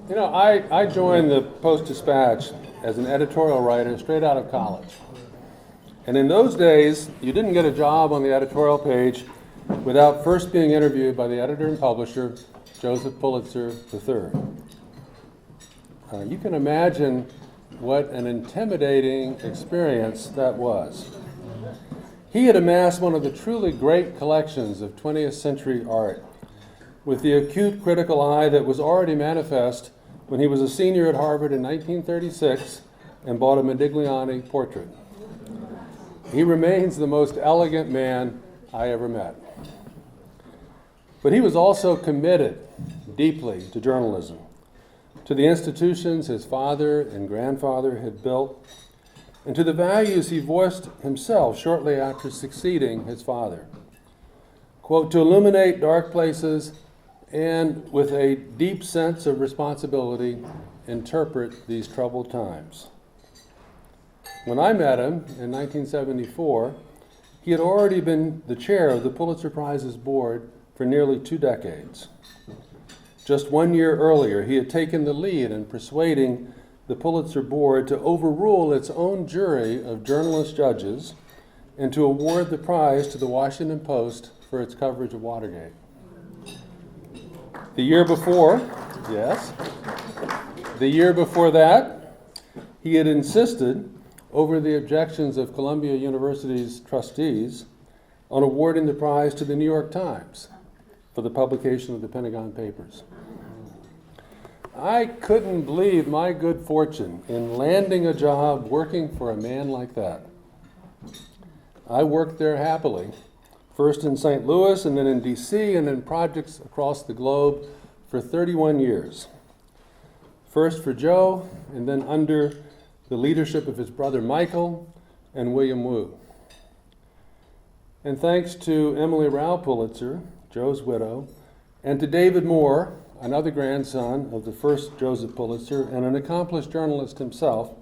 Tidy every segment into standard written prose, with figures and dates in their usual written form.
You know, I joined the Post-Dispatch as an editorial writer straight out of college. And in those days, you didn't get a job on the editorial page without first being interviewed by the editor and publisher, Joseph Pulitzer III. You can imagine what an intimidating experience that was. He had amassed one of the truly great collections of 20th century art, with the acute critical eye that was already manifest when he was a senior at Harvard in 1936 and bought a Modigliani portrait. He remains the most elegant man I ever met. But he was also committed deeply to journalism, to the institutions his father and grandfather had built, and to the values he voiced himself shortly after succeeding his father. Quote, to illuminate dark places and with a deep sense of responsibility, interpret these troubled times. When I met him in 1974, he had already been the chair of the Pulitzer Prize's board for nearly 2 decades. Just 1 year earlier, he had taken the lead in persuading the Pulitzer board to overrule its own jury of journalist judges and to award the prize to the Washington Post for its coverage of Watergate. The year before that, he had insisted, over the objections of Columbia University's trustees, on awarding the prize to the New York Times for the publication of the Pentagon Papers. I couldn't believe my good fortune in landing a job working for a man like that. I worked there happily, first in St. Louis and then in DC and in projects across the globe for 31 years. First for Joe and then under the leadership of his brother Michael and William Wu. And thanks to Emily Rao Pulitzer, Joe's widow, and to David Moore, another grandson of the first Joseph Pulitzer and an accomplished journalist himself,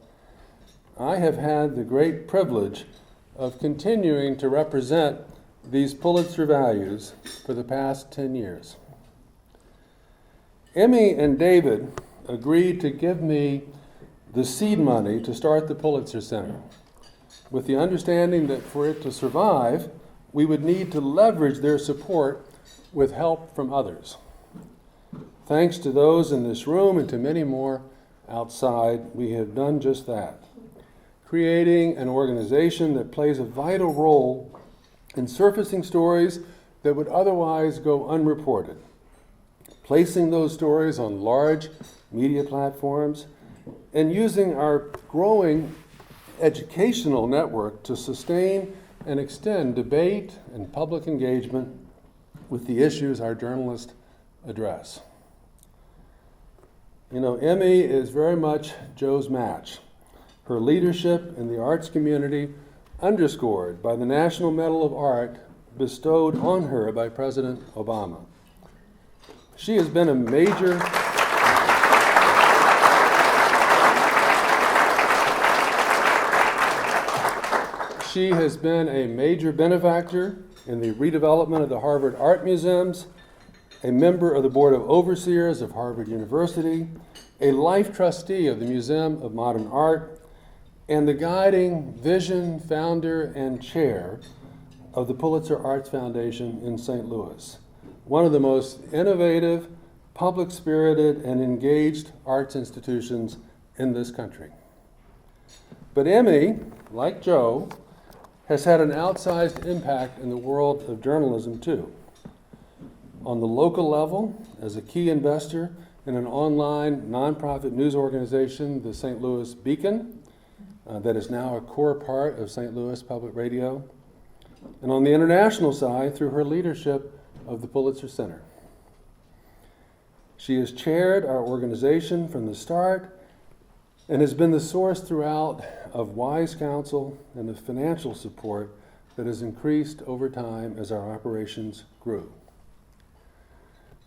I have had the great privilege of continuing to represent these Pulitzer values for the past 10 years. Emmy and David agreed to give me the seed money to start the Pulitzer Center, with the understanding that for it to survive, we would need to leverage their support with help from others. Thanks to those in this room and to many more outside, we have done just that, creating an organization that plays a vital role in surfacing stories that would otherwise go unreported, placing those stories on large media platforms, and using our growing educational network to sustain and extend debate and public engagement with the issues our journalists address. You know, Emmy is very much Joe's match. Her leadership in the arts community underscored by the National Medal of Art bestowed on her by President Obama. She has been a major benefactor in the redevelopment of the Harvard Art Museums, a member of the Board of Overseers of Harvard University, a life trustee of the Museum of Modern Art, and the guiding vision, founder, and chair of the Pulitzer Arts Foundation in St. Louis, one of the most innovative, public-spirited, and engaged arts institutions in this country. But Emmy, like Joe, has had an outsized impact in the world of journalism too. On the local level, as a key investor in an online nonprofit news organization, the St. Louis Beacon, that is now a core part of St. Louis Public Radio, and on the international side through her leadership of the Pulitzer Center. She has chaired our organization from the start and has been the source throughout of wise counsel and the financial support that has increased over time as our operations grew.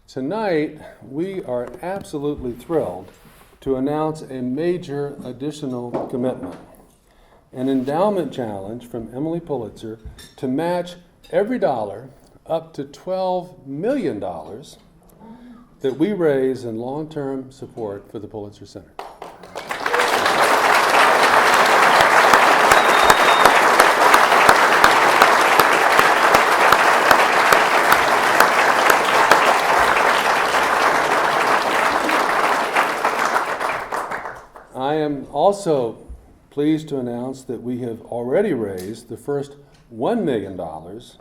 Tonight, we are absolutely thrilled to announce a major additional commitment, an endowment challenge from Emily Pulitzer to match every dollar up to $12 million that we raise in long-term support for the Pulitzer Center. I am also pleased to announce that we have already raised the first $1 million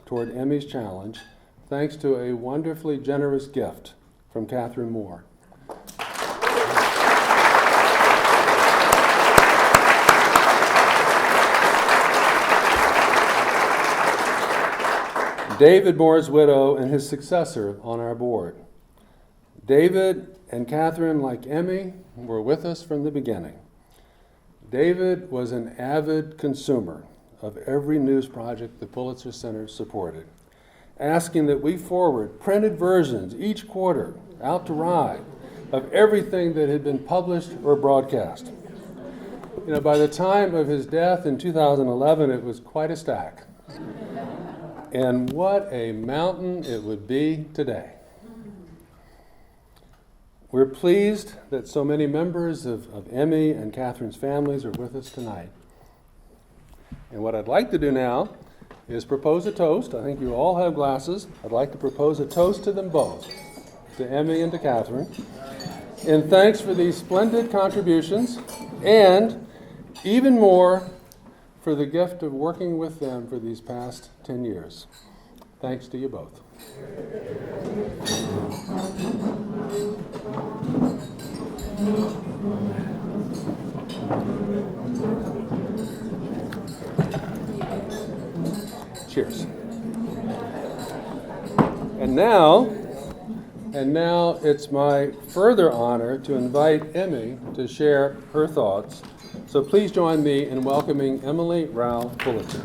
toward Emmy's Challenge, thanks to a wonderfully generous gift from Catherine Moore. David Moore's widow and his successor on our board. David and Catherine, like Emmy, were with us from the beginning. David was an avid consumer of every news project the Pulitzer Center supported, asking that we forward printed versions each quarter out to ride of everything that had been published or broadcast. By the time of his death in 2011, it was quite a stack. And what a mountain it would be today. We're pleased that so many members of Emmy and Catherine's families are with us tonight. And what I'd like to do now is propose a toast. I think you all have glasses. I'd like to propose a toast to them both, to Emmy and to Catherine, in thanks for these splendid contributions, and even more for the gift of working with them for these past 10 years. Thanks to you both. Cheers. And now it's my further honor to invite Emmy to share her thoughts. So please join me in welcoming Emily Rao Pulitzer.